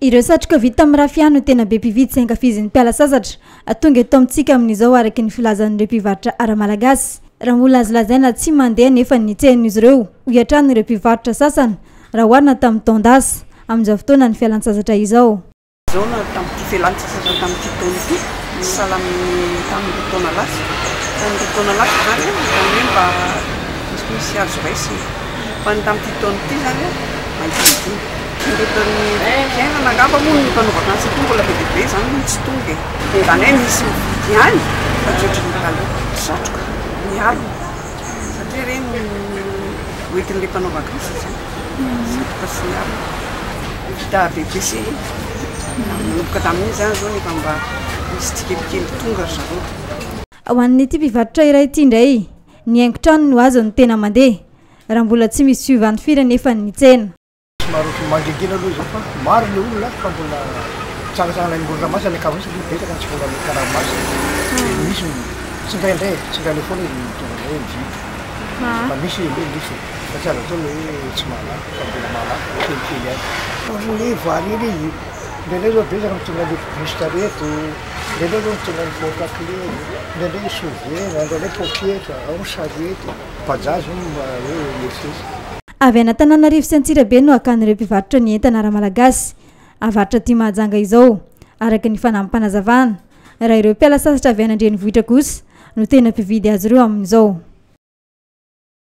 Ireo satroka vita amin'ny rafia no tena be mpividy sy ankafizin'ny mpiala sasatra. Tonga eto amintsika amin'izao araky ny filazan'ireo mpivarotra ara-malagasy. Raha mbola azo lazaina tsy mandeha nefa ny tsehan'izy ireo hoatran'ny ireo mpivarotra sasany raha oharina tamin'ny taon-dasa amin'izao fotoana ny fialan-tsasatra izao. Zao na tamin'ity fialan-tsasatra tamin'ity taona ity salamy tamin'ny taona lasa. Tamin'ny taona lasa zany hoe mba misy azo raisy. Fa ny tamin'ity taona ity zany maitidiny. Ndetany fiainana angamba moa ny mpanaovana azy ity mbola bebe zany tsy tonga. Zany hoe misy mividy ihany fa tsy ohatran'ny taloha satroka miaro. Satria reny hoentin'ilay mpanaovana azy zany. Satroka sy miaro. Vita bebe sy manomboka tamin'iny zany zao nefa mba misy tsikepikely tonga ry zareo. Ho an'ity mpivarotra iray ity indray, ny haingon-trano no azo no tena mandeha raha mbola tsy misy fiovany firy nefa ny tsena. Mangingina aloha zao fa maro ny olona fa mbola tsangana ny mbola ramasina akavana satria betsaka tsy mbola karamasina. Misy tsy indraindray tsy indraindray foana izy tonga hoe mividy. Fa misy fa tsy azo atao hoe tsy malaky fa mbola malaky kelikely ihany. Ny vary iny izy indraindray zao betsaka mitonga ny bouche-tareto, indraindray zao mitonga ny porte-clé, indraindray souvena, indraindray pôketra, ao ny sarety, bajazy mba hoe miesesy. Avy any Antananarivo sy Antsirabe no akan'ireo mpivarotra ny entana ara-malagasy. Avaratra tia Mahajanga izao araky ny fanampanazavana. Raha ireo mpiala sasatra avy any an-drenivohitra kosa no tena mpividy azy ireo amin'izao.